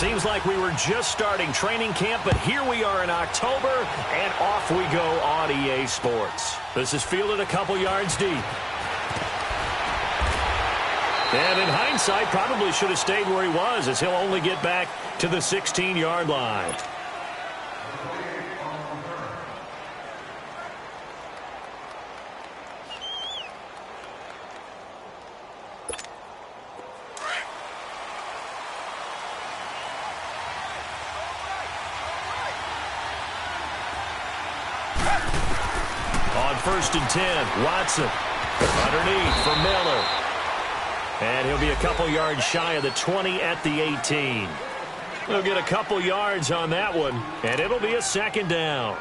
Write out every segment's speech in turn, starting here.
Seems like we were just starting training camp, but here we are in October, and off we go on EA Sports. This is fielded a couple yards deep. And in hindsight, probably should have stayed where he was, as he'll only get back to the 16-yard line. On 1st and 10, Watson underneath for Miller. And he'll be a couple yards shy of the 20 at the 18. He'll get a couple yards on that one, and it'll be a 2nd down.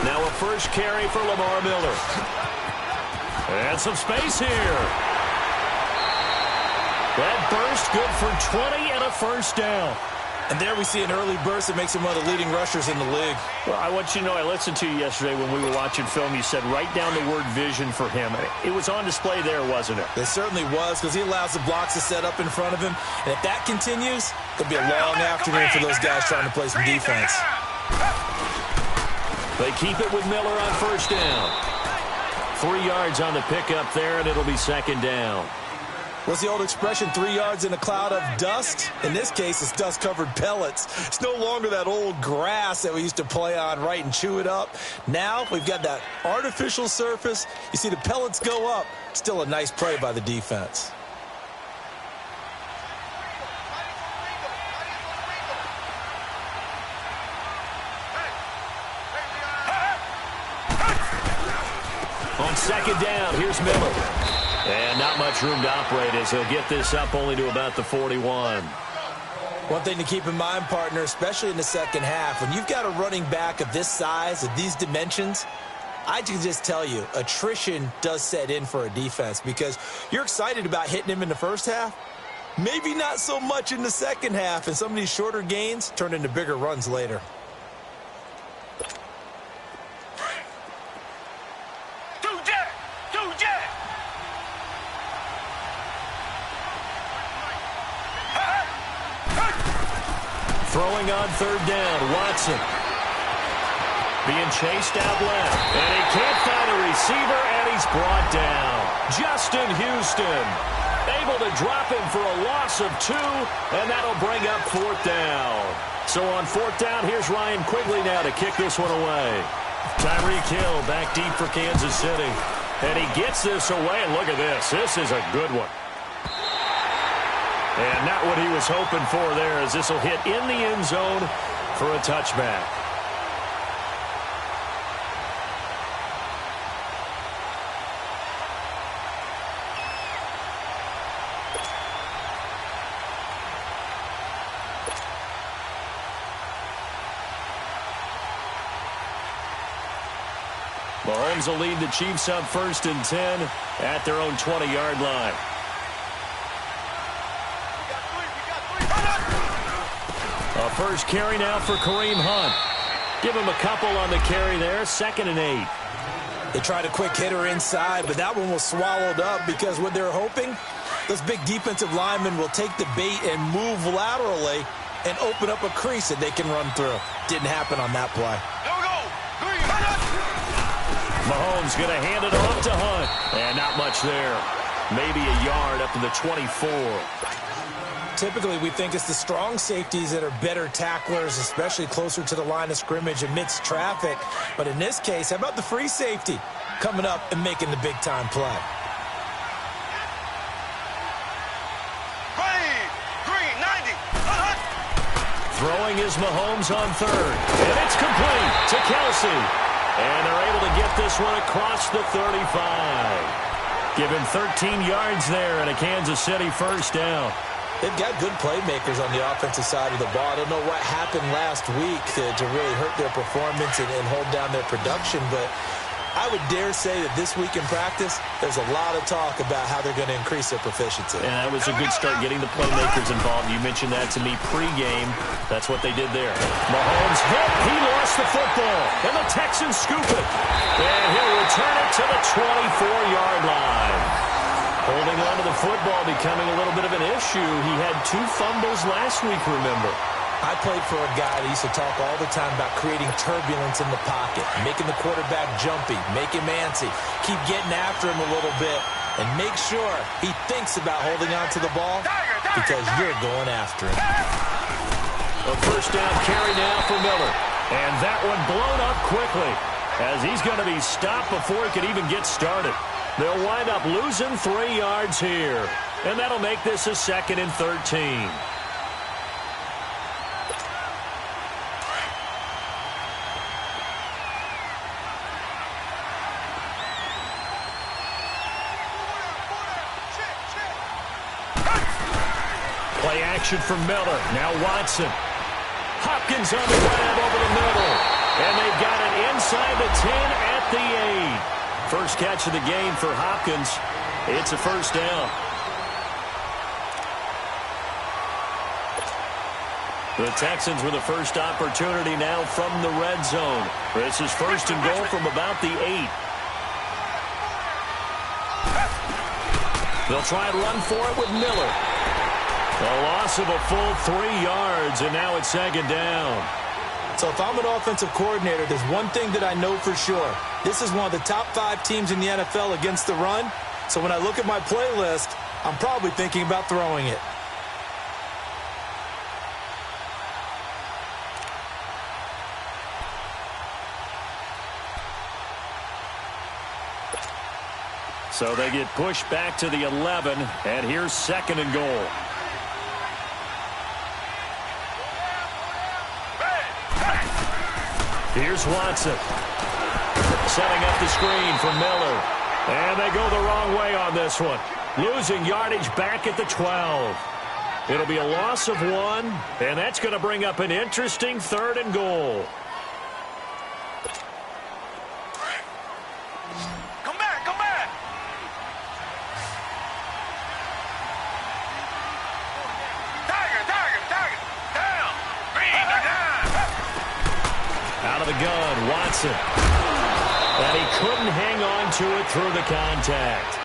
Now a first carry for Lamar Miller. And some space here. That burst good for 20 and a 1st down. And there we see an early burst that makes him one of the leading rushers in the league. Well, I want you to know, I listened to you yesterday when we were watching film. You said write down the word vision for him. It was on display there, wasn't it? It certainly was, because he allows the blocks to set up in front of him. And if that continues, it'll be a long afternoon for those guys trying to play some defense. They keep it with Miller on 1st down. 3 yards on the pickup there, and it'll be 2nd down. What's the old expression, 3 yards in a cloud of dust? In this case, it's dust-covered pellets. It's no longer that old grass that we used to play on, right, and chew it up. Now we've got that artificial surface. You see the pellets go up. Still a nice play by the defense. On 2nd down, here's Miller. And not much room to operate as he'll get this up only to about the 41. One thing to keep in mind, partner, especially in the second half, when you've got a running back of this size, of these dimensions, I can just tell you, attrition does set in for a defense because you're excited about hitting him in the first half. Maybe not so much in the second half, and some of these shorter gains turn into bigger runs later. Throwing on 3rd down, Watson. Being chased out left. And he can't find a receiver, and he's brought down. Justin Houston able to drop him for a loss of 2, and that'll bring up 4th down. So on 4th down, here's Ryan Quigley now to kick this one away. Tyreek Hill back deep for Kansas City. And he gets this away, and look at this. This is a good one. And not what he was hoping for there, as this will hit in the end zone for a touchback. Mahomes will lead the Chiefs up 1st and 10 at their own 20-yard line. A first carry now for Kareem Hunt. Give him a couple on the carry there. 2nd and 8. They tried a quick hitter inside, but that one was swallowed up because what they're hoping, those big defensive linemen will take the bait and move laterally and open up a crease that they can run through. Didn't happen on that play. Mahomes going to hand it off to Hunt. And not much there. Maybe a yard up to the 24. Typically, we think it's the strong safeties that are better tacklers, especially closer to the line of scrimmage amidst traffic. But in this case, how about the free safety coming up and making the big-time play? Green, 90. Throwing is Mahomes on 3rd. And it's complete to Kelsey. And they're able to get this one across the 35. Given 13 yards there and a Kansas City 1st down. They've got good playmakers on the offensive side of the ball. I don't know what happened last week to really hurt their performance and hold down their production, but I would dare say that this week in practice, there's a lot of talk about how they're going to increase their proficiency. And that was a good start getting the playmakers involved. You mentioned that to me pregame. That's what they did there. Mahomes hit. He lost the football. And the Texans scoop it. And he'll return it to the 24-yard line. Holding on to the football becoming a little bit of an issue. He had 2 fumbles last week, remember. I played for a guy that used to talk all the time about creating turbulence in the pocket, making the quarterback jumpy, make him antsy, keep getting after him a little bit, and make sure he thinks about holding on to the ball because you're going after him. A first down carry now for Miller. And that one blown up quickly as he's going to be stopped before he can even get started. They'll wind up losing 3 yards here. And that'll make this a 2nd and 13. Play action from Miller. Now Watson. Hopkins on the grab over the middle. And they've got it inside the 10 at the 8. First catch of the game for Hopkins. It's a first down. The Texans with the first opportunity now from the red zone. This is 1st and goal from about the 8. They'll try and run for it with Miller. A loss of a full 3 yards, and now it's 2nd down. So if I'm an offensive coordinator, there's one thing that I know for sure. This is one of the top 5 teams in the NFL against the run. So when I look at my playlist, I'm probably thinking about throwing it. So they get pushed back to the 11, and here's 2nd and goal. Here's Watson. Setting up the screen for Miller. And they go the wrong way on this one. Losing yardage back at the 12. It'll be a loss of 1, and that's going to bring up an interesting 3rd and goal. Come back, come back. Tiger, down. Bring it down. Out of the gun, Watson. And he couldn't hang on to it through the contact.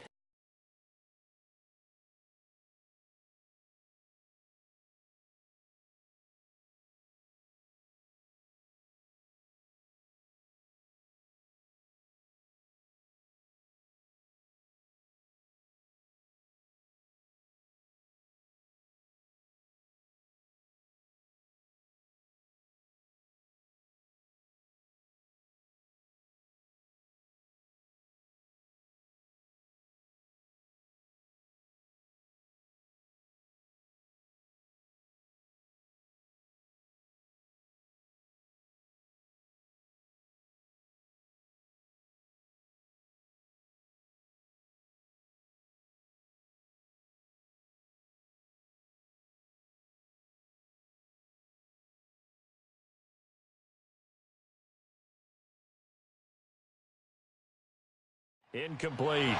Incomplete.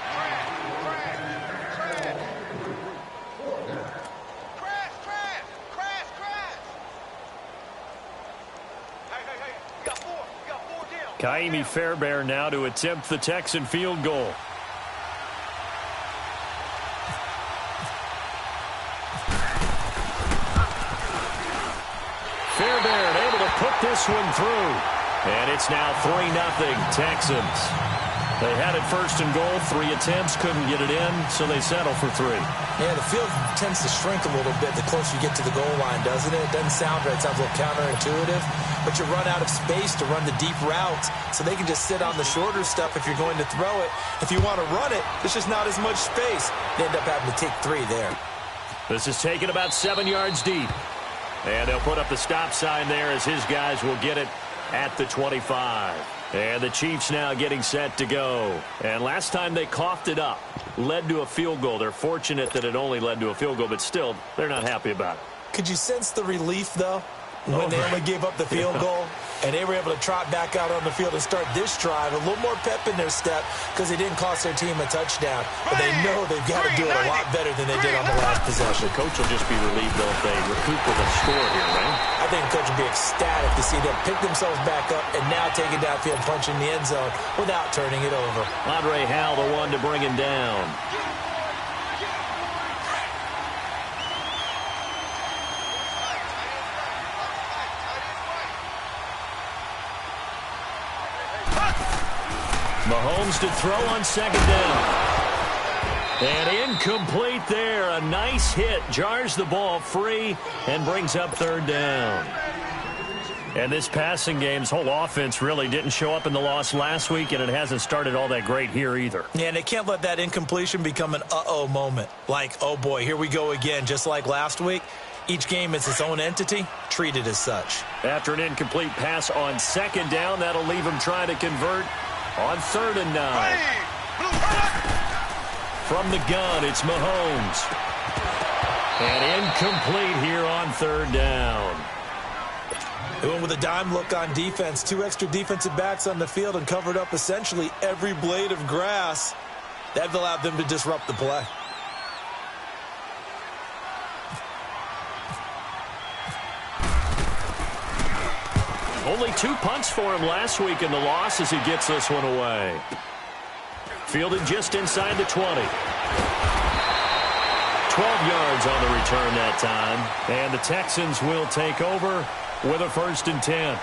Crash. Hey. Got four down. Kaimi Fairbairn now to attempt the Texan field goal. Fairbairn able to put this one through. And it's now 3-0 Texans. They had it 1st and goal, 3 attempts, couldn't get it in, so they settle for 3. Yeah, the field tends to shrink a little bit the closer you get to the goal line, doesn't it? It doesn't sound right. It sounds a little counterintuitive, but you run out of space to run the deep routes, so they can just sit on the shorter stuff if you're going to throw it. If you want to run it, there's just not as much space. They end up having to take 3 there. This is taken about 7 yards deep. And they'll put up the stop sign there as his guys will get it at the 25. And the Chiefs now getting set to go. And last time they coughed it up, led to a field goal. They're fortunate that it only led to a field goal, but still, they're not happy about it. Could you sense the relief, though, when they only gave up the field goal? And they were able to trot back out on the field and start this drive. A little more pep in their step because they didn't cost their team a touchdown. But they know they've got to do it a lot better than they did on the last possession. The coach will just be relieved, though, if they recoup with a score here, right? I think the coach will be ecstatic to see them pick themselves back up and now take it downfield, punch in the end zone without turning it over. Andre Howell, the one to bring him down. Mahomes to throw on second down. And incomplete there. A nice hit. Jars the ball free and brings up third down. And this passing game's whole offense really didn't show up in the loss last week, and it hasn't started all that great here either. Yeah, and they can't let that incompletion become an uh-oh moment. Like, oh boy, here we go again, just like last week. Each game is its own entity, treated as such. After an incomplete pass on second down, that'll leave him trying to convert on 3rd and 9. From the gun, it's Mahomes. And incomplete here on 3rd down. They went with a dime look on defense. 2 extra defensive backs on the field and covered up essentially every blade of grass. That allowed them to disrupt the play. Only 2 punts for him last week in the loss as he gets this one away. Fielded just inside the 20. 12 yards on the return that time. And the Texans will take over with a 1st and 10.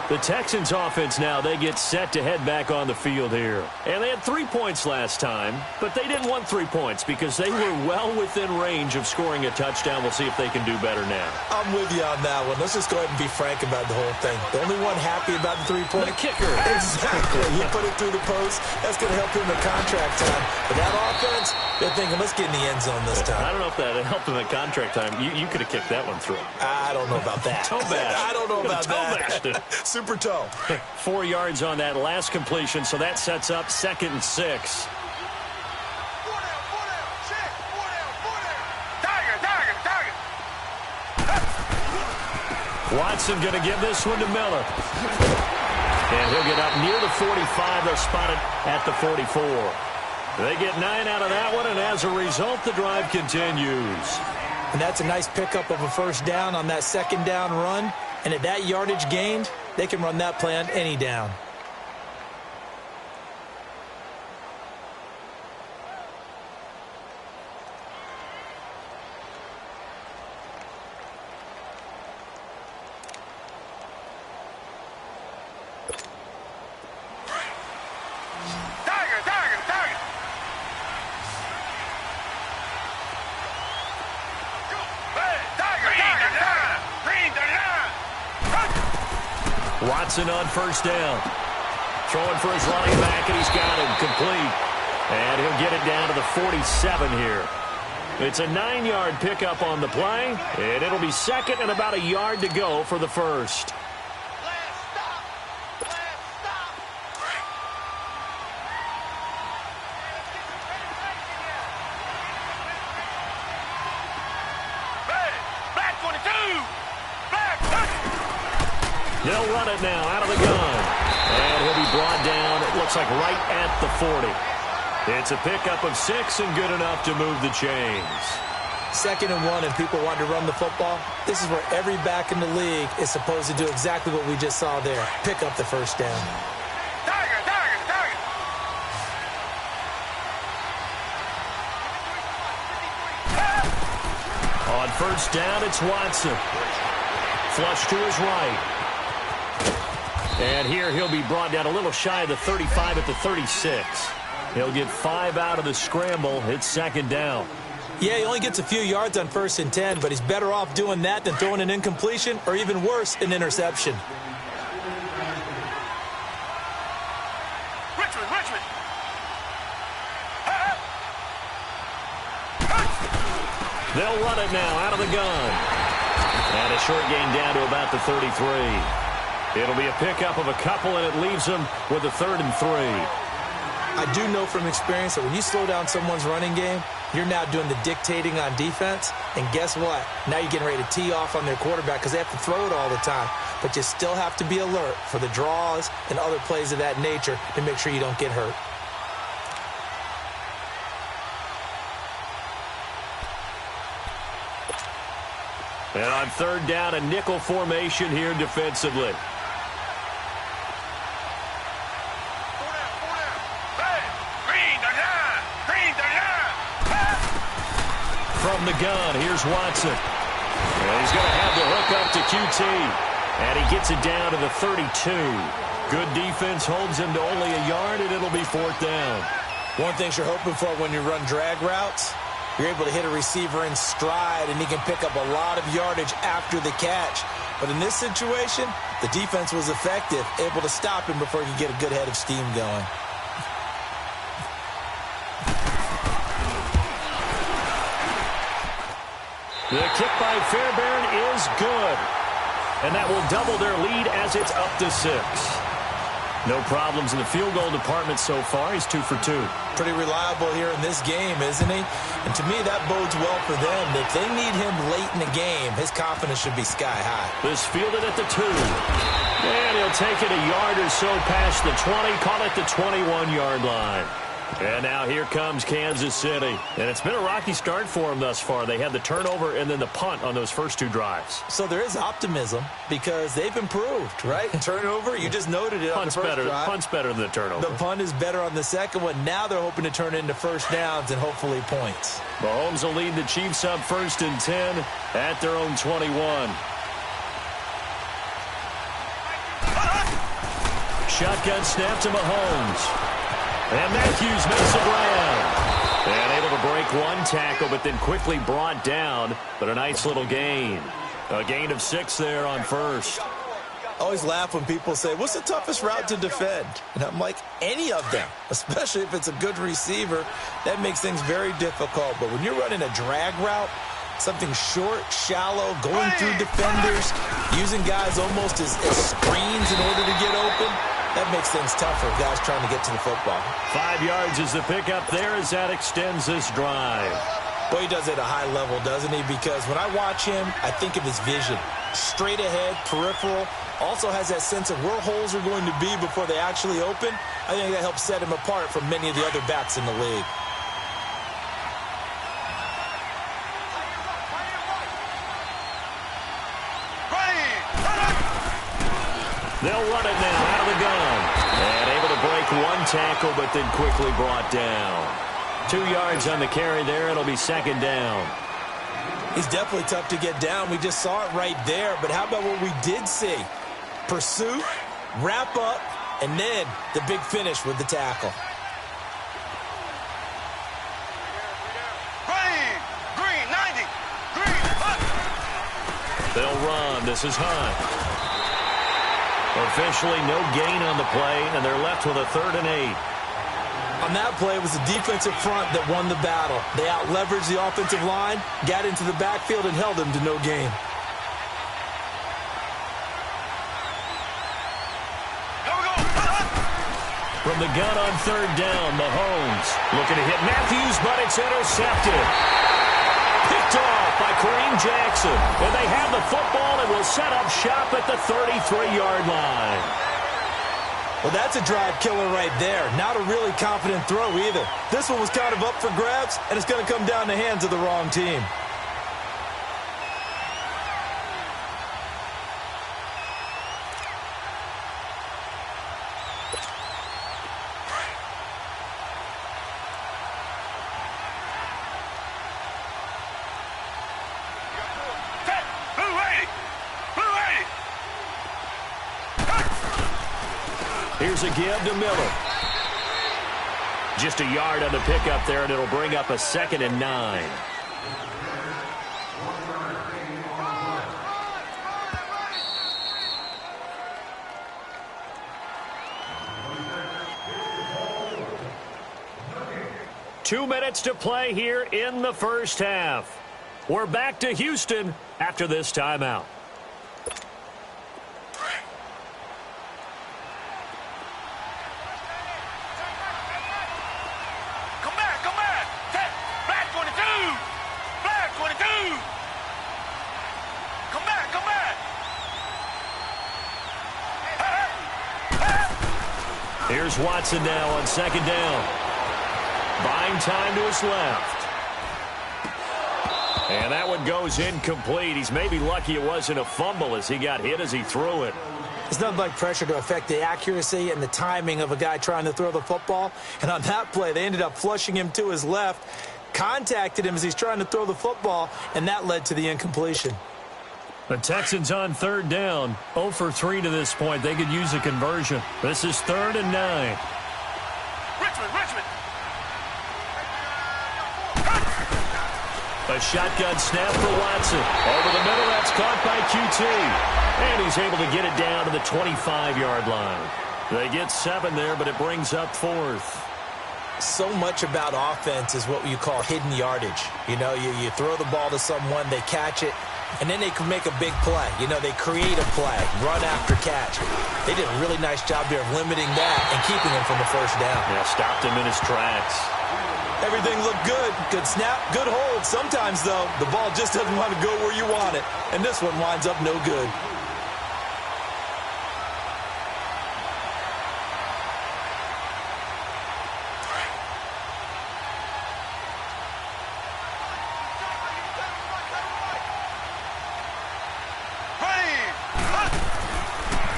The Texans offense now, they get set to head back on the field here. And they had 3 points last time, but they didn't want 3 points because they were well within range of scoring a touchdown. We'll see if they can do better now. I'm with you on that one. Let's just go ahead and be frank about the whole thing. The only one happy about the 3-point. The kicker. Exactly. He put it through the post. That's going to help him in contract time. But that offense, they're thinking, let's get in the end zone this time. I don't know if that helped him at contract time. You could have kicked that one through. I don't know about that. Toe bash. I don't know about that. Super toe. 4 yards on that last completion, so that sets up 2nd and 6. Watson going to give this one to Miller. And he'll get up near the 45. They'll spot it at the 44. They get 9 out of that one, and as a result, the drive continues. And that's a nice pickup of a 1st down on that 2nd down run. And at that yardage gained, they can run that play on any down. Watson on 1st down. Throwing for his running back, and he's got him complete. And he'll get it down to the 47 here. It's a 9-yard pickup on the play, and it'll be 2nd and about a yard to go for the 1st. They'll run it now out of the gun. And he'll be brought down, it looks like right at the 40. It's a pickup of 6 and good enough to move the chains. 2nd and 1 and people want to run the football. This is where every back in the league is supposed to do exactly what we just saw there. Pick up the 1st down. On 1st down, it's Watson. Flush to his right. And here he'll be brought down a little shy of the 35 at the 36. He'll get 5 out of the scramble. It's 2nd down. Yeah, he only gets a few yards on 1st and 10, but he's better off doing that than throwing an incompletion or even worse, an interception. Richmond. They'll run it now out of the gun. And a short gain down to about the 33. It'll be a pickup of a couple, and it leaves them with a 3rd and 3. I do know from experience that when you slow down someone's running game, You're now doing the dictating on defense, and guess what? Now you're getting ready to tee off on their quarterback because they have to throw it all the time. But you still have to be alert for the draws and other plays of that nature to make sure you don't get hurt. And on third down, a nickel formation here defensively. From the gun, here's Watson. And he's going to have the hook up to QT. And he gets it down to the 32. Good defense holds him to only a yard, and it'll be fourth down. One thing you're hoping for when you run drag routes, you're able to hit a receiver in stride, and he can pick up a lot of yardage after the catch. But in this situation, the defense was effective, able to stop him before he could get a good head of steam going. The kick by Fairbairn is good. And that will double their lead as it's up to 6. No problems in the field goal department so far. He's 2 for 2. Pretty reliable here in this game, isn't he? And to me, that bodes well for them. If they need him late in the game, his confidence should be sky high. This fielded at the 2. And he'll take it a yard or so past the 20. Call it the 21-yard line. And now here comes Kansas City. And it's been a rocky start for them thus far. They had the turnover and then the punt on those first 2 drives. So there is optimism because they've improved, right? Turnover, you just noted it on the first drive. Punt's better than the turnover. The punt is better on the second one. Now they're hoping to turn it into first downs and hopefully points. Mahomes will lead the Chiefs up 1st and 10 at their own 21. Shotgun snap to Mahomes. And Matthews makes a grab. And able to break one tackle, but then quickly brought down. But a nice little gain. A gain of 6 there on first. I always laugh when people say, what's the toughest route to defend? And I'm like, any of them, especially if it's a good receiver. That makes things very difficult. But when you're running a drag route, something short, shallow, going through defenders, using guys almost as screens in order to get open, that makes things tough for guys trying to get to the football. 5 yards is the pickup there as that extends this drive. Boy, he does it at a high level, doesn't he? Because when I watch him, I think of his vision. Straight ahead, peripheral, also has that sense of where holes are going to be before they actually open. I think that helps set him apart from many of the other backs in the league. They'll run it now out of the gun. And able to break one tackle, but then quickly brought down. 2 yards on the carry there. It'll be 2nd down. He's definitely tough to get down. We just saw it right there. But how about what we did see? Pursuit, wrap up, and then the big finish with the tackle. Green, 90. Green, Hunt. They'll run. This is Hunt. Officially no gain on the play, and they're left with a 3rd and 8. On that play, it was the defensive front that won the battle. They out-leveraged the offensive line, got into the backfield, and held them to no gain. From the gun on 3rd down, Mahomes looking to hit Matthews, but it's intercepted. Picked off by Kareem Jackson. And they have the football and will set up shop at the 33-yard line. Well, that's a drive killer right there. Not a really confident throw either. This one was kind of up for grabs, and it's going to come down the hands of the wrong team. Here's a give to Miller. Just a yard on the pickup there, and it'll bring up a 2nd and 9. Two minutes to play here in the first half. We're back to Houston after this timeout. Come back. Back one Here's Watson now on second down. Buying time to his left. And that one goes incomplete. He's maybe lucky it wasn't a fumble as he got hit as he threw it. It's nothing like pressure to affect the accuracy and the timing of a guy trying to throw the football. And on that play, they ended up flushing him to his left, contacted him as he's trying to throw the football, and that led to the incompletion. The Texans on third down, 0 for 3 to this point. They could use a conversion. This is 3rd and 9. Richmond. A shotgun snap for Watson. Over the middle, that's caught by QT. And he's able to get it down to the 25-yard line. They get 7 there, but it brings up 4th. So much about offense is what you call hidden yardage. You know, you throw the ball to someone, they catch it, and then they can make a big play. You know, they create a play, run after catch. They did a really nice job there of limiting that and keeping him from the first down. Yeah, stopped him in his tracks. Everything looked good. Good snap, good hold. Sometimes, though, the ball just doesn't want to go where you want it. And this one winds up no good.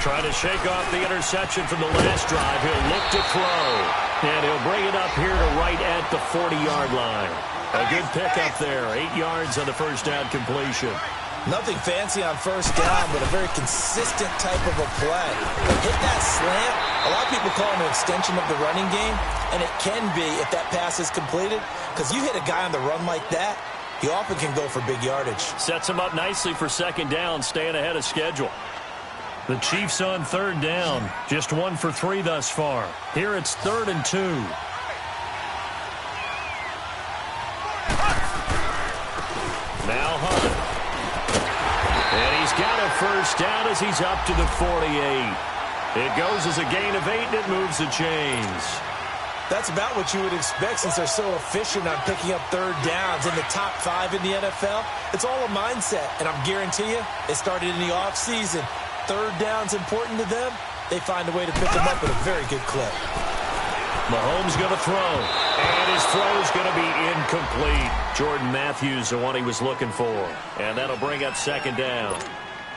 Trying to shake off the interception from the last drive. He'll look to throw. And he'll bring it up here to right at the 40-yard line. A good pickup there. 8 yards on the first down completion. Nothing fancy on first down, but a very consistent type of a play. Hit that slant. A lot of people call it an extension of the running game, and it can be if that pass is completed, because you hit a guy on the run like that, he often can go for big yardage. Sets him up nicely for second down, staying ahead of schedule. The Chiefs on third down. Just 1 for 3 thus far. Here it's 3rd and 2. Now Hunt. And he's got a first down as he's up to the 48. It goes as a gain of 8, and it moves the chains. That's about what you would expect since they're so efficient on picking up third downs in the top 5 in the NFL. It's all a mindset, and I guarantee you, it started in the offseason. Third down's important to them. They find a way to pick them up at a very good clip. Mahomes going to throw, and his throw is going to be incomplete. Jordan Matthews, the one he was looking for, and that'll bring up second down.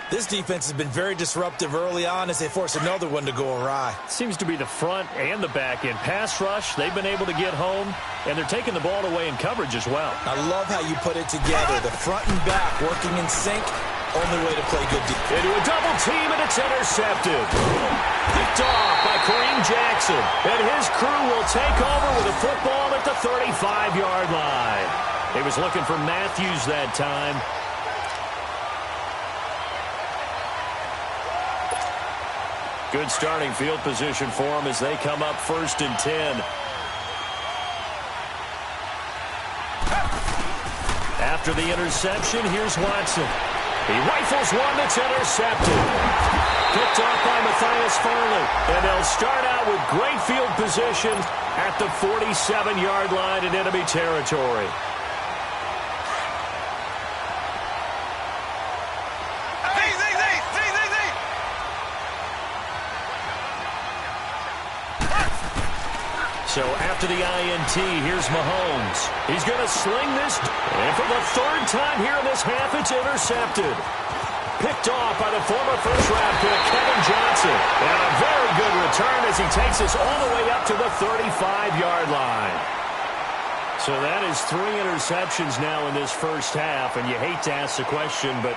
This defense has been very disruptive early on as they force another one to go awry. Seems to be the front and the back end. Pass rush, they've been able to get home, and they're taking the ball away in coverage as well. I love how you put it together. The front and back working in sync. Only way to play good defense. Into a double team, and it's intercepted. Picked off by Kareem Jackson. And his crew will take over with a football at the 35-yard line. He was looking for Matthews that time. Good starting field position for him as they come up 1st and 10. After the interception, here's Watson. He rifles one that's intercepted. Picked off by Matthias Farley. And they'll start out with great field position at the 47-yard line in enemy territory. So after the INT, here's Mahomes. He's going to sling this. And for the 3rd time here in this half, it's intercepted. Picked off by the former first-round pick, Kevin Johnson. And a very good return as he takes us all the way up to the 35-yard line. So that is 3 interceptions now in this first half. And you hate to ask the question, but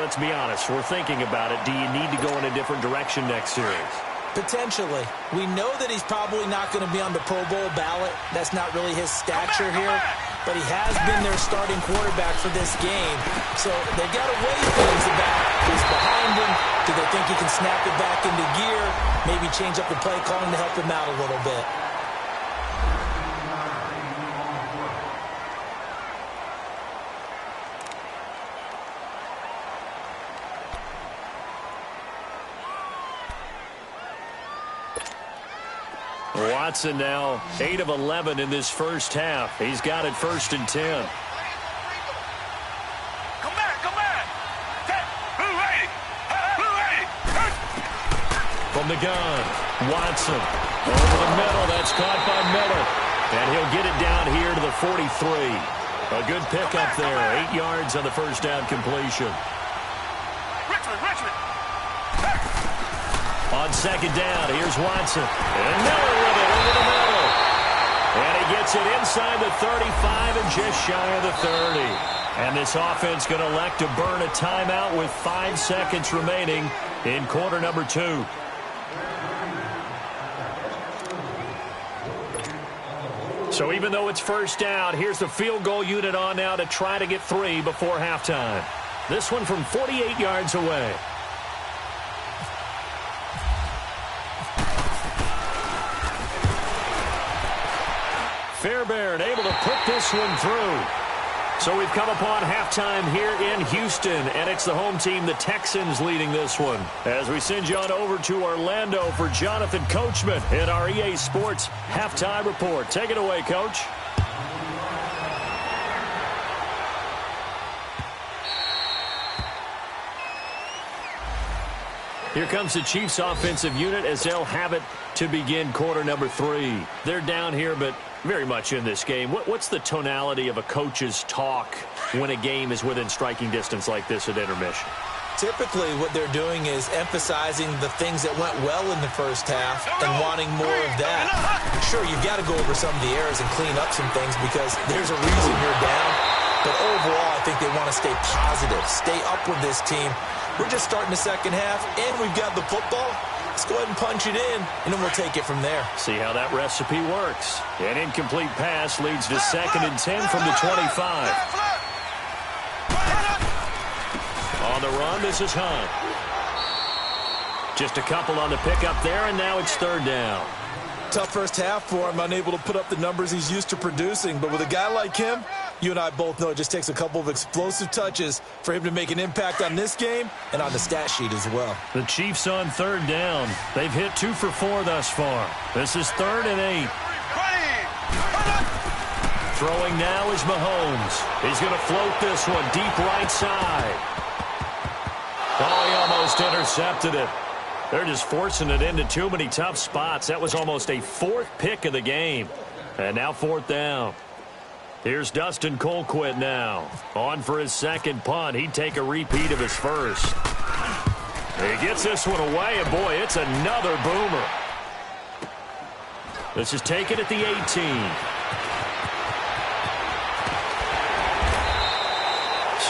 let's be honest. We're thinking about it. Do you need to go in a different direction next series? Potentially. We know that he's probably not going to be on the Pro Bowl ballot. That's not really his stature here. But he has been their starting quarterback for this game. So they've got to weigh things about who's behind him. Do they think he can snap it back into gear? Maybe change up the play calling to help him out a little bit. Watson now 8 of 11 in this first half. He's got it 1st and 10. Come back. from the gun. Watson over the middle. That's caught by Miller. And he'll get it down here to the 43. A good pickup there. 8 yards on the first down completion. Richmond. On second down, here's Watson. And Miller with it over the middle. And he gets it inside the 35 and just shy of the 30. And this offense going to elect to burn a timeout with 5 seconds remaining in quarter number 2. So even though it's first down, here's the field goal unit on now to try to get 3 before halftime. This one from 48 yards away. Fairbairn able to put this one through. So we've come upon halftime here in Houston, and it's the home team, the Texans, leading this one. As we send you on over to Orlando for Jonathan Coachman in our EA Sports Halftime Report. Take it away, Coach. Here comes the Chiefs offensive unit as they'll have it to begin quarter number 3. They're down here, but very much in this game. What's the tonality of a coach's talk when a game is within striking distance like this at intermission? Typically, what they're doing is emphasizing the things that went well in the first half and wanting more of that. Sure, you've got to go over some of the errors and clean up some things because there's a reason you're down. But overall, I think they want to stay positive, stay up with this team. We're just starting the second half, and we've got the football. Let's go ahead and punch it in, and then we'll take it from there. See how that recipe works. An incomplete pass leads to 2nd and 10 from the 25. On the run, this is Hunt. Just a couple on the pickup there, and now it's 3rd down. Tough first half for him, unable to put up the numbers he's used to producing. But with a guy like him, you and I both know it just takes a couple of explosive touches for him to make an impact on this game and on the stat sheet as well. The Chiefs on 3rd down. They've hit 2 for 4 thus far. This is 3rd and 8. Throwing now is Mahomes. He's going to float this one deep right side. Oh, he almost intercepted it. They're just forcing it into too many tough spots. That was almost a 4th pick of the game. And now 4th down. Here's Dustin Colquitt now. On for his 2nd punt. He'd take a repeat of his first. He gets this one away, and boy, it's another boomer. This is taken at the 18.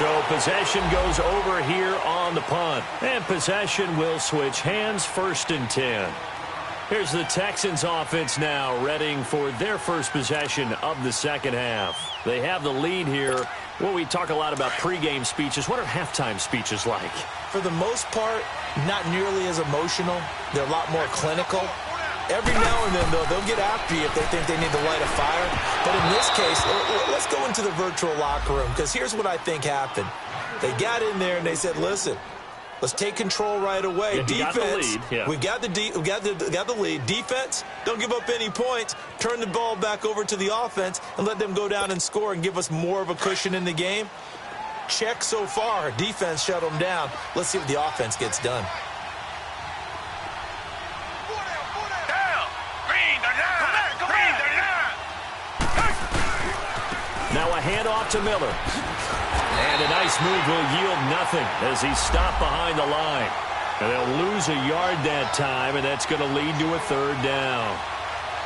So possession goes over here on the punt. And possession will switch hands, 1st and 10. Here's the Texans offense now, readying for their first possession of the second half. They have the lead here. Well, we talk a lot about pregame speeches. What are halftime speeches like? For the most part, not nearly as emotional. They're a lot more clinical. Every now and then, though, they'll get after you if they think they need to light a fire. But in this case, let's go into the virtual locker room, because here's what I think happened. They got in there and they said, listen, let's take control right away. Yeah, defense, we got the lead. Defense, don't give up any points. Turn the ball back over to the offense and let them go down and score and give us more of a cushion in the game. Check so far. Defense shut them down. Let's see what the offense gets done. Now a handoff to Miller. And a nice move will yield nothing as he's stopped behind the line. And they'll lose a yard that time, and that's going to lead to a 3rd down.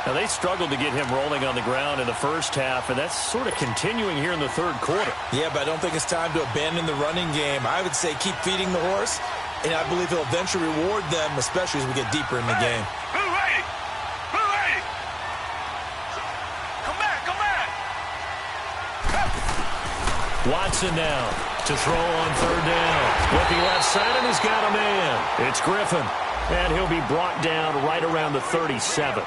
Now, they struggled to get him rolling on the ground in the first half, and that's sort of continuing here in the 3rd quarter. Yeah, but I don't think it's time to abandon the running game. I would say keep feeding the horse, and I believe he'll eventually reward them, especially as we get deeper in the game. Watson now to throw on 3rd down. Looking left side, and he's got a man. It's Griffin, and he'll be brought down right around the 37.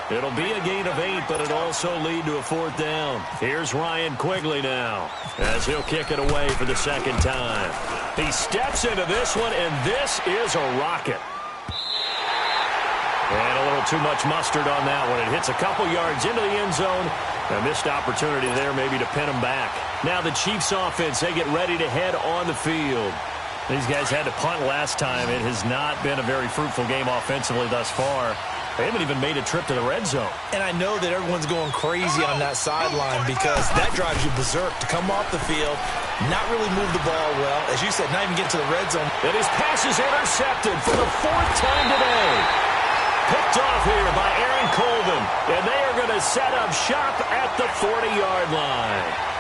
It'll be a gain of 8, but it'll also lead to a 4th down. Here's Ryan Quigley now as he'll kick it away for the 2nd time. He steps into this one, and this is a rocket. And a little too much mustard on that one. It hits a couple yards into the end zone. A missed opportunity there maybe to pin him back. Now the Chiefs offense, they get ready to head on the field. These guys had to punt last time. It has not been a very fruitful game offensively thus far. They haven't even made a trip to the red zone. And I know that everyone's going crazy on that sideline because that drives you berserk to come off the field, not really move the ball well. As you said, not even get to the red zone. And his pass is intercepted for the 4th time today. Picked off here by Aaron Colvin. And they are going to set up shop at the 40-yard line.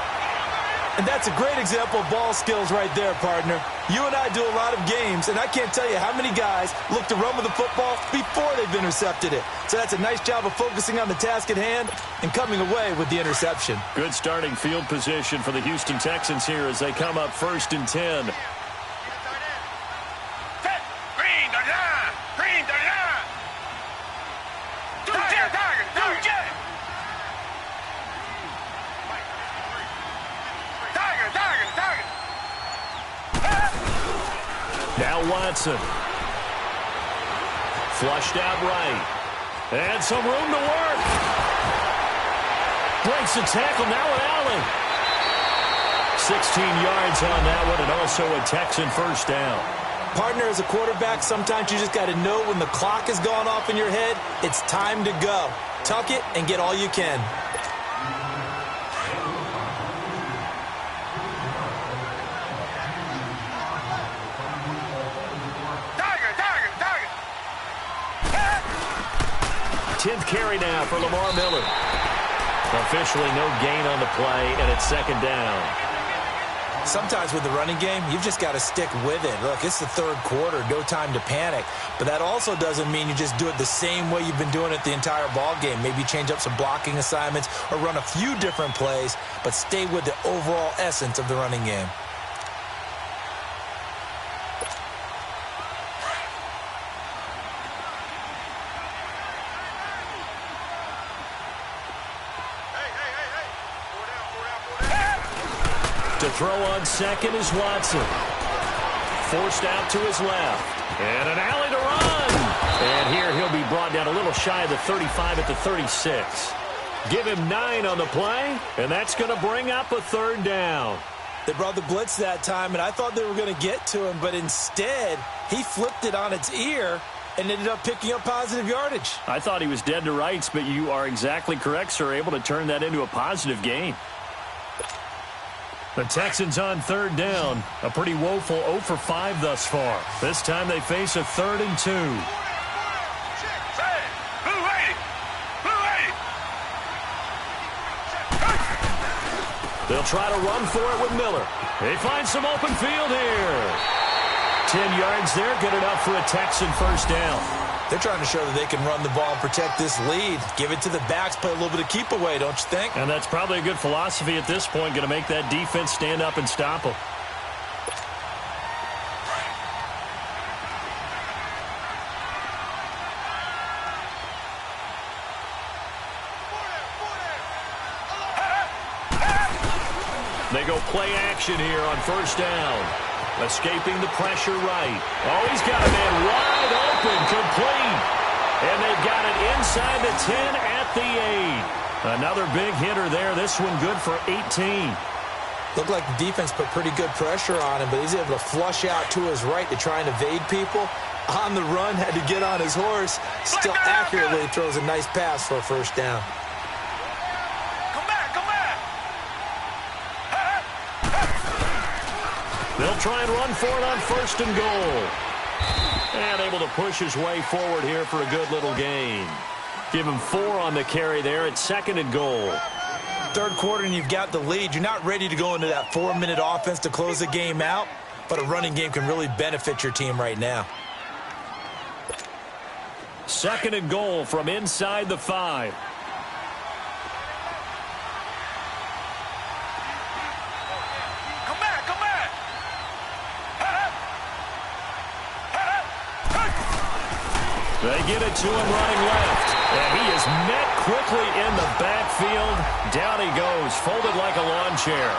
And that's a great example of ball skills right there, partner. You and I do a lot of games, and I can't tell you how many guys look to run with the football before they've intercepted it. So that's a nice job of focusing on the task at hand and coming away with the interception. Good starting field position for the Houston Texans here as they come up 1st and 10. Now Watson. Flushed out right. And some room to work. Breaks the tackle now with Allen. 16 yards on that one and also a Texan first down. Partner, as a quarterback, sometimes you just got to know when the clock has gone off in your head, it's time to go. Tuck it and get all you can. Tenth carry now for Lamar Miller. Officially no gain on the play, and it's 2nd down. Sometimes with the running game, you've just got to stick with it. Look, it's the 3rd quarter, no time to panic. But that also doesn't mean you just do it the same way you've been doing it the entire ball game. Maybe change up some blocking assignments or run a few different plays, but stay with the overall essence of the running game. To throw on second is Watson. Forced out to his left. And an alley to run. And here he'll be brought down a little shy of the 35 at the 36. Give him 9 on the play, and that's going to bring up a 3rd down. They brought the blitz that time, and I thought they were going to get to him, but instead he flipped it on its ear and ended up picking up positive yardage. I thought he was dead to rights, but you are exactly correct, sir, able to turn that into a positive gain. The Texans on 3rd down. A pretty woeful 0 for 5 thus far. This time they face a 3rd and 2. They'll try to run for it with Miller. They find some open field here. 10 yards there, good enough for a Texan first down. They're trying to show that they can run the ball and protect this lead. Give it to the backs, play a little bit of keep away, don't you think? And that's probably a good philosophy at this point, going to make that defense stand up and stop them. They go play action here on 1st down. Escaping the pressure right. Oh, he's got a man wide open, complete. And they've got it inside the 10 at the 8. Another big hitter there. This one good for 18. Looked like the defense put pretty good pressure on him, but he's able to flush out to his right to try and evade people. On the run, had to get on his horse. Still accurately throws a nice pass for a first down. They'll try and run for it on 1st and goal. And able to push his way forward here for a good little gain. Give him 4 on the carry there at 2nd and goal. 3rd quarter and you've got the lead. You're not ready to go into that 4-minute offense to close the game out, but a running game can really benefit your team right now. 2nd and goal from inside the 5. They get it to him running left. And he is met quickly in the backfield. Down he goes, folded like a lawn chair.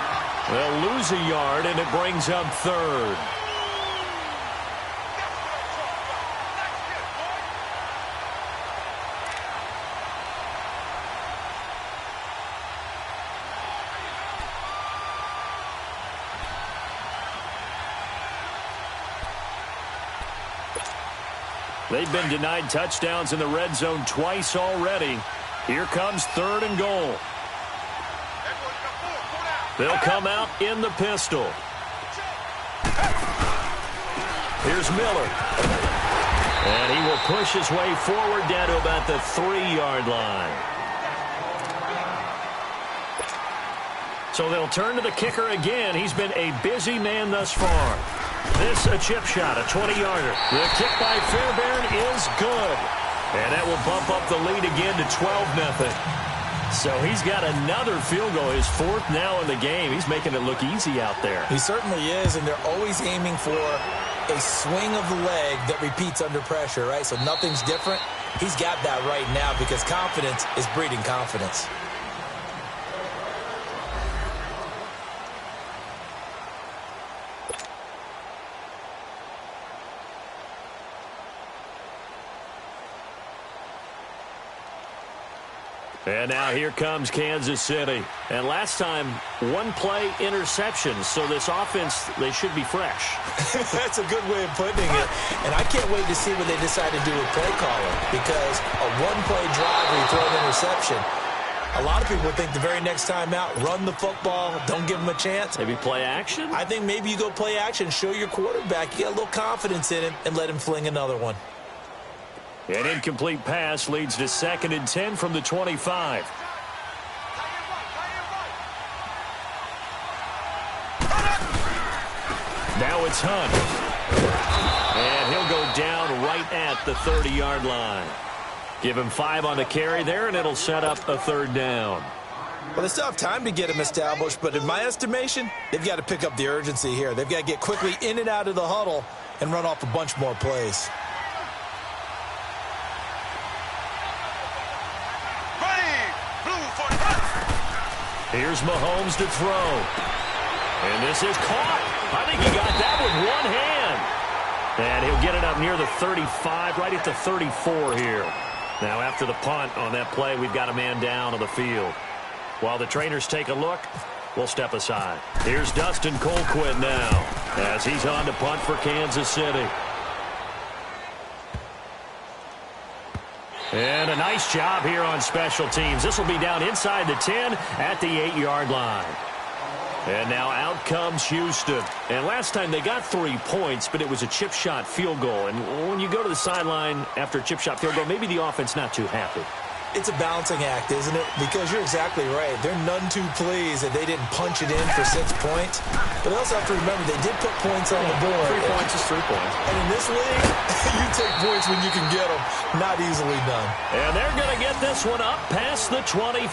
They'll lose a yard, and it brings up 3rd. They've been denied touchdowns in the red zone twice already. Here comes 3rd and goal. They'll come out in the pistol. Here's Miller. And he will push his way forward down to about the 3-yard line. So they'll turn to the kicker again. He's been a busy man thus far. This a chip shot, a 20-yarder. The kick by Fairbairn is good. And that will bump up the lead again to 12-0. So he's got another field goal, his 4th now in the game. He's making it look easy out there. He certainly is, and they're always aiming for a swing of the leg that repeats under pressure, right? So nothing's different. He's got that right now because confidence is breeding confidence. And now here comes Kansas City. And last time, 1-play interception. So this offense, they should be fresh. That's a good way of putting it. And I can't wait to see what they decide to do with play calling. Because a 1-play drive where you throw an interception, a lot of people think the very next time out, run the football, don't give them a chance. Maybe play action? I think maybe you go play action, show your quarterback. You got a little confidence in him, and let him fling another one. An incomplete pass leads to 2nd and 10 from the 25. Now it's Hunt. And he'll go down right at the 30-yard line. Give him 5 on the carry there, and it'll set up a 3rd down. Well, they still have time to get him established, but in my estimation, they've got to pick up the urgency here. They've got to get quickly in and out of the huddle and run off a bunch more plays. Here's Mahomes to throw. And this is caught. I think he got that with one hand. And he'll get it up near the 35, right at the 34 here. Now after the punt on that play, we've got a man down on the field. While the trainers take a look, we'll step aside. Here's Dustin Colquitt now as he's on to punt for Kansas City. And a nice job here on special teams. This will be down inside the 10 at the 8-yard line. And now out comes Houston. And last time they got 3 points, but it was a chip shot field goal. And when you go to the sideline after a chip shot field goal, maybe the offense not too happy. It's a balancing act, isn't it? Because you're exactly right. They're none too pleased that they didn't punch it in for 6 points. But they also have to remember they did put points on the board. 3 points is 3 points. And in this league, you take points when you can get them. Not easily done. And they're going to get this one up past the 25.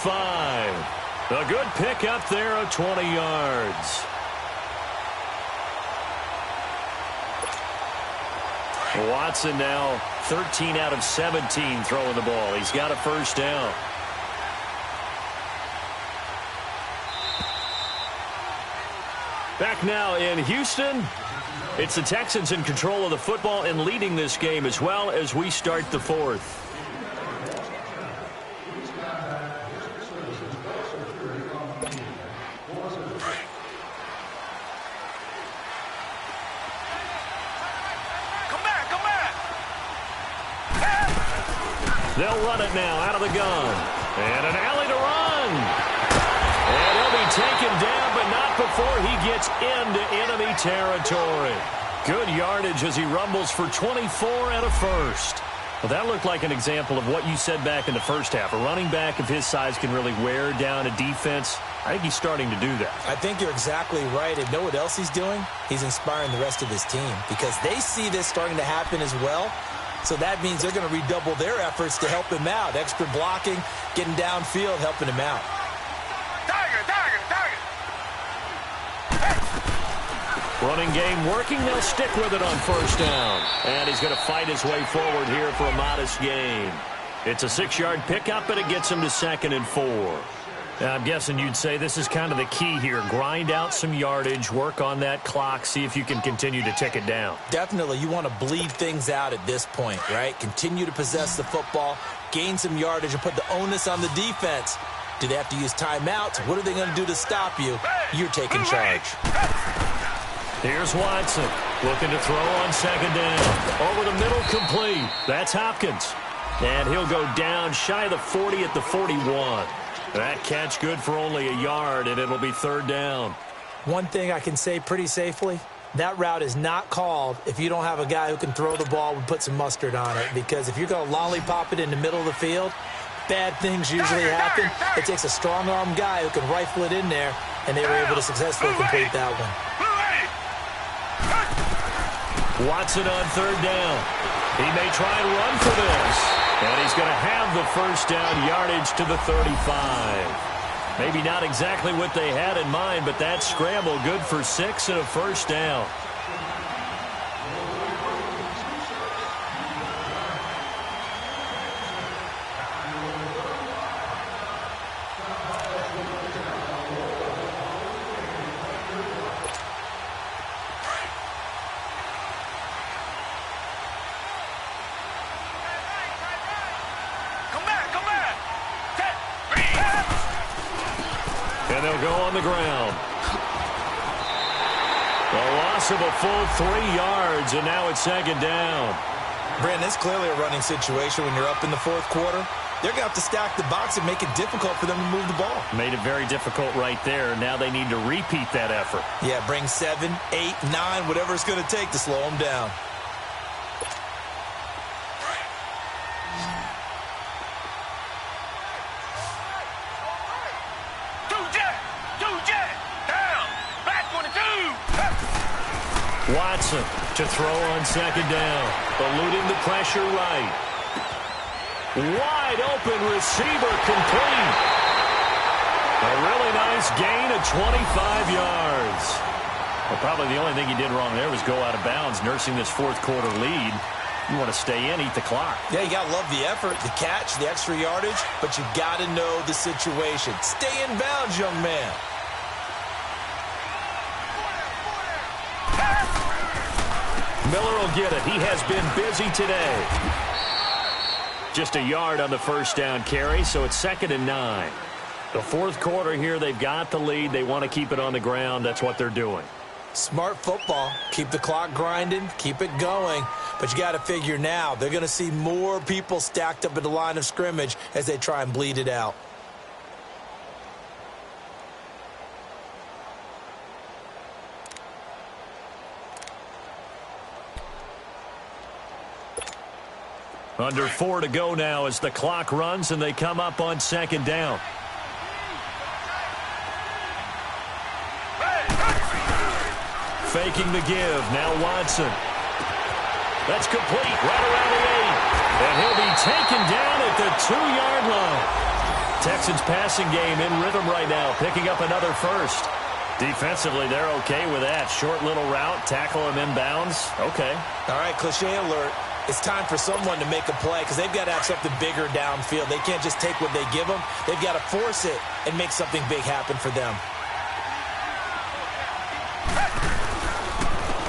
A good pick up there of 20 yards. Watson now 13 out of 17 throwing the ball. He's got a 1st down. Back now in Houston. It's the Texans in control of the football and leading this game as well as we start the 4th. They'll run it now out of the gun. And an alley to run. And he'll be taken down, but not before he gets into enemy territory. Good yardage as he rumbles for 24 and a 1st. Well, that looked like an example of what you said back in the first half. A running back of his size can really wear down a defense. I think he's starting to do that. I think you're exactly right. And know what else he's doing? He's inspiring the rest of his team because they see this starting to happen as well. So that means they're going to redouble their efforts to help him out. Extra blocking, getting downfield, helping him out. Running game working. They'll stick with it on 1st down. And he's going to fight his way forward here for a modest gain. It's a 6-yard pickup, and it gets him to 2nd and 4. Now, I'm guessing you'd say this is kind of the key here. Grind out some yardage, work on that clock, see if you can continue to tick it down. Definitely. You want to bleed things out at this point, right? Continue to possess the football, gain some yardage, and put the onus on the defense. Do they have to use timeouts? What are they going to do to stop you? You're taking charge. Here's Watson looking to throw on second down. Over the middle, complete. That's Hopkins. And he'll go down shy of the 40 at the 41. That catch good for only a yard, and it'll be third down. One thing I can say pretty safely, that route is not called if you don't have a guy who can throw the ball and put some mustard on it. Because if you're going to lollipop it in the middle of the field, bad things usually happen. It takes a strong-arm guy who can rifle it in there, and they were able to successfully complete that one. Watson on third down. He may try and run for this. And he's going to have the first down, yardage to the 35. Maybe not exactly what they had in mind, but that scramble good for 6 and a first down. And they'll go on the ground. A loss of a full 3 yards, and now it's second down. Brandon, it's clearly a running situation when you're up in the fourth quarter. They're going to have to stack the box and make it difficult for them to move the ball. Made it very difficult right there. Now they need to repeat that effort. Yeah, bring 7, 8, 9, whatever it's going to take to slow them down. Watson to throw on second down. Eluding the pressure right. Wide open receiver complete. A really nice gain of 25 yards. Well, probably the only thing he did wrong there was go out of bounds, nursing this fourth quarter lead. You want to stay in, eat the clock. Yeah, you got to love the effort, the catch, the extra yardage, but you got to know the situation. Stay in bounds, young man. Miller will get it. He has been busy today. Just a yard on the first down carry, so it's 2nd and 9. The fourth quarter here, they've got the lead. They want to keep it on the ground. That's what they're doing. Smart football. Keep the clock grinding. Keep it going. But you got to figure now, they're going to see more people stacked up at the line of scrimmage as they try and bleed it out. Under 4 to go now as the clock runs and they come up on second down. Faking the give. Now Watson. That's complete right around the 8. And he'll be taken down at the 2-yard line. Texans passing game in rhythm right now, picking up another first. Defensively, they're okay with that. Short little route, tackle him inbounds. Okay. All right, cliche alert. It's time for someone to make a play because they've got to have something bigger downfield. They can't just take what they give them. They've got to force it and make something big happen for them.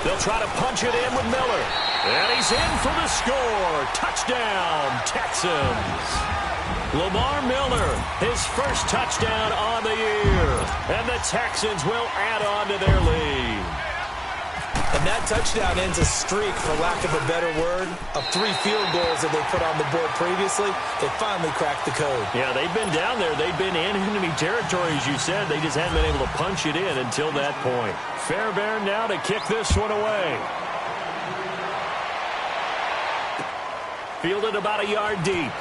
They'll try to punch it in with Miller. And he's in for the score. Touchdown, Texans. Lamar Miller, his first touchdown on the year. And the Texans will add on to their lead. And that touchdown ends a streak, for lack of a better word, of 3 field goals that they put on the board previously. They finally cracked the code. Yeah, they've been down there. They've been in enemy territory, as you said. They just haven't been able to punch it in until that point. Fairbairn now to kick this one away. Fielded about a yard deep.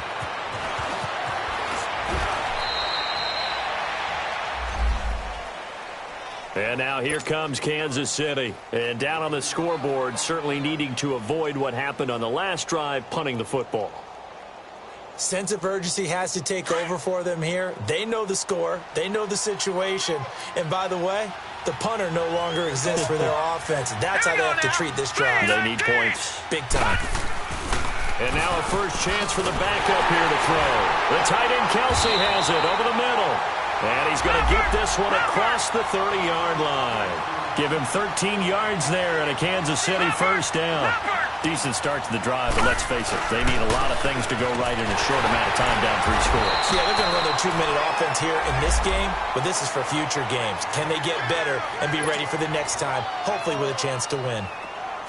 And now here comes Kansas City. And down on the scoreboard, certainly needing to avoid what happened on the last drive, punting the football. Sense of urgency has to take over for them here. They know the score. They know the situation. And by the way, the punter no longer exists for their offense. That's how they have to treat this drive. They need points. Big time. And now a first chance for the backup here to throw. The tight end Kelsey has it over the middle. And he's going to get this one across the 30-yard line. Give him 13 yards there and a Kansas City first down. Decent start to the drive, but let's face it, they need a lot of things to go right in a short amount of time down 3 scores. Yeah, they're going to run their 2-minute offense here in this game, but this is for future games. Can they get better and be ready for the next time, hopefully with a chance to win?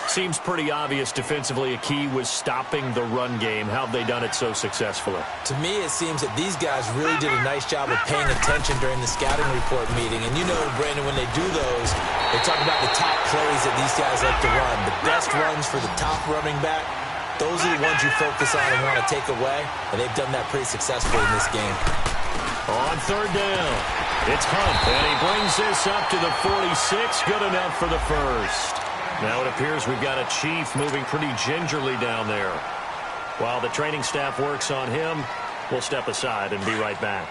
Seems pretty obvious defensively a key was stopping the run game. How have they done it so successfully? To me, it seems that these guys really did a nice job of paying attention during the scouting report meeting. And you know, Brandon, when they do those, they talk about the top plays that these guys like to run. The best runs for the top running back, those are the ones you focus on and want to take away. And they've done that pretty successfully in this game. On 3rd down, it's Hunt. And he brings this up to the 46. Good enough for the first. Now it appears we've got a Chief moving pretty gingerly down there. While the training staff works on him, we'll step aside and be right back.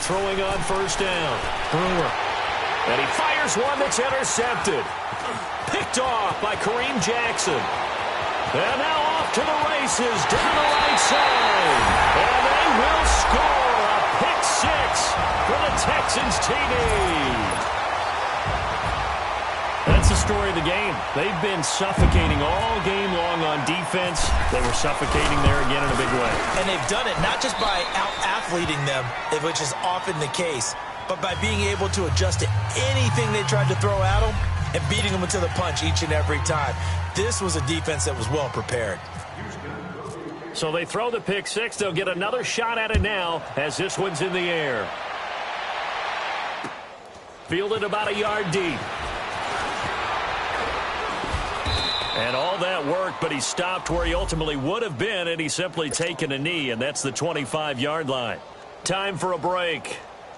Throwing on 1st down. Brewer. And he fires one that's intercepted. Picked off by Kareem Jackson. And now off to the races down the right side. And they will score a pick 6 for the Texans TD. That's the story of the game. They've been suffocating all game long on defense. They were suffocating there again in a big way. And they've done it not just by out-athleting them, which is often the case, but by being able to adjust to anything they tried to throw at them and beating them into the punch each and every time. This was a defense that was well prepared. So they throw the pick 6. They'll get another shot at it now as this one's in the air. Fielded about a yard deep. And all that worked, but he stopped where he ultimately would have been, and he's simply taken a knee, and that's the 25-yard line. Time for a break.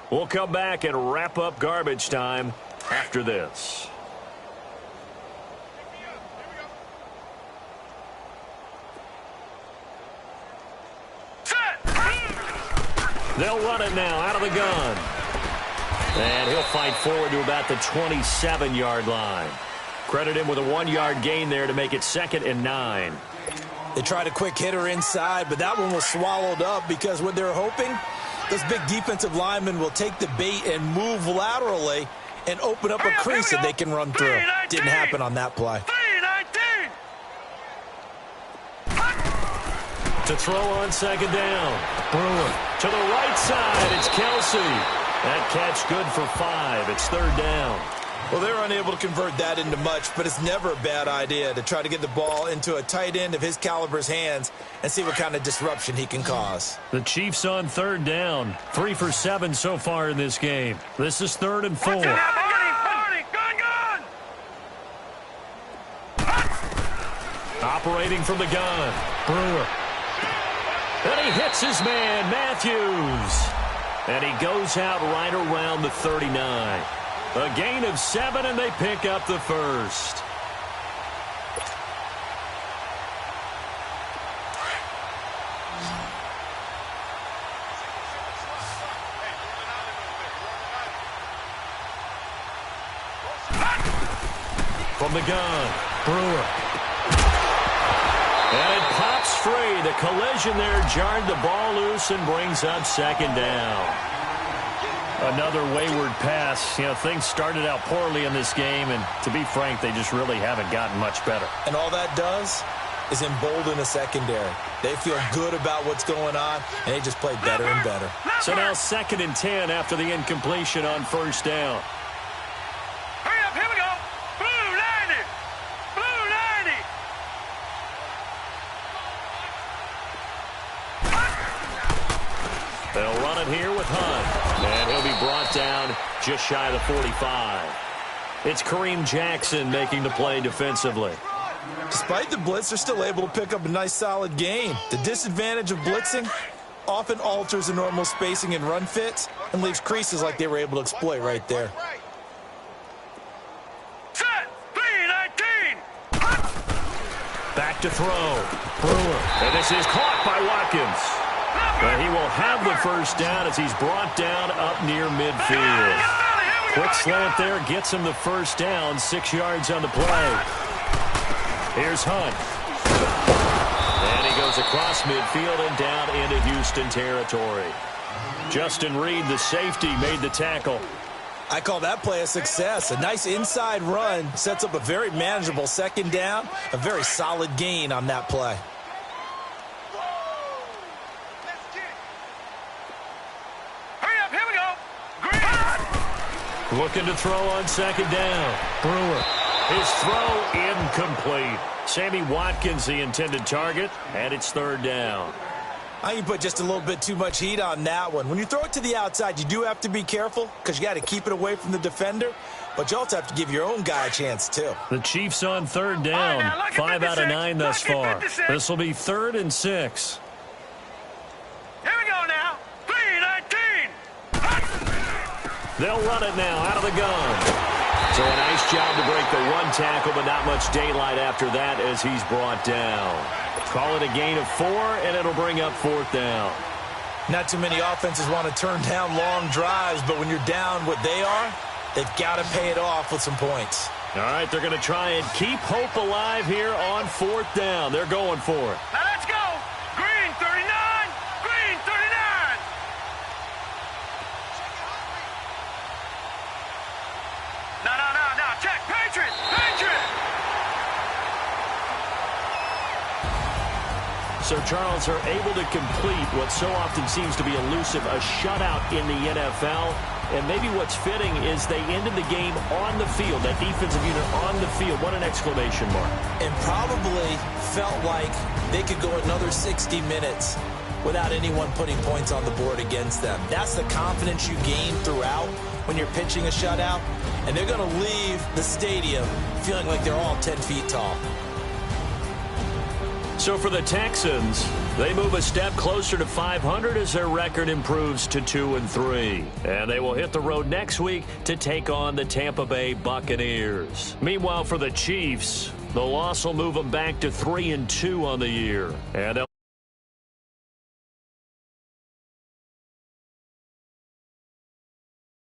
We'll come back and wrap up garbage time after this. They'll run it now out of the gun. And he'll fight forward to about the 27-yard line. Credit him with a 1-yard gain there to make it 2nd and 9. They tried a quick hitter inside, but that one was swallowed up because what they're hoping, those big defensive linemen will take the bait and move laterally and open up a crease that they can run through. Didn't happen on that play. To throw on 2nd down. Brewer to the right side. It's Kelsey. That catch good for 5. It's 3rd down. Well, they're unable to convert that into much, but it's never a bad idea to try to get the ball into a tight end of his caliber's hands and see what kind of disruption he can cause. The Chiefs on 3rd down. 3 for 7 so far in this game. This is 3rd and 4. Operating from the gun. Brewer. And he hits his man, Matthews. And he goes out right around the 39. A gain of 7, and they pick up the first. From the gun, Brewer. And it pops free. The collision there jarred the ball loose and brings up 2nd down. Another wayward pass. You know, things started out poorly in this game, and to be frank, they just really haven't gotten much better. And all that does is embolden a secondary. They feel good about what's going on, and they just play better and better. So now 2nd and 10 after the incompletion on 1st down. Hurry up, here we go. Blue 90. Blue 90. They'll run it here with Hunt. And he'll be brought down just shy of the 45. It's Kareem Jackson making the play defensively. Despite the blitz, they're still able to pick up a nice, solid gain. The disadvantage of blitzing often alters the normal spacing and run fits and leaves creases like they were able to exploit right there. Set. 3-19. Back to throw. Brewer. And this is caught by Watkins. And he will have the first down as he's brought down up near midfield. Quick slant there gets him the first down, 6 yards on the play. Here's Hunt. And he goes across midfield and down into Houston territory. Justin Reed, the safety, made the tackle. I call that play a success. A nice inside run sets up a very manageable second down. A very solid gain on that play. Hurry up, here we go. Green. Looking to throw on second down. Brewer. His throw incomplete. Sammy Watkins, the intended target, and it's third down. I can put just a little bit too much heat on that one. When you throw it to the outside, you do have to be careful because you got to keep it away from the defender, but you also have to give your own guy a chance too. The Chiefs on third down. Right, 5 out of 9 thus far. This will be 3rd and 6. Here we go now. 3-19. They'll run it now out of the gun. So a nice job to break the one tackle, but not much daylight after that as he's brought down. Call it a gain of 4, and it'll bring up 4th down. Not too many offenses want to turn down long drives, but when you're down what they are, they've got to pay it off with some points. All right, they're going to try and keep hope alive here on 4th down. They're going for it. Now let's go. Green 39. Green 39. No. Check. Patriot. So, Charles, are able to complete what so often seems to be elusive, a shutout in the NFL. And maybe what's fitting is they ended the game on the field, that defensive unit on the field. What an exclamation mark. And probably felt like they could go another 60 minutes without anyone putting points on the board against them. That's the confidence you gain throughout when you're pitching a shutout. And they're going to leave the stadium feeling like they're all 10 feet tall. So for the Texans, they move a step closer to 500 as their record improves to 2-3. And they will hit the road next week to take on the Tampa Bay Buccaneers. Meanwhile, for the Chiefs, the loss will move them back to 3-2 on the year. And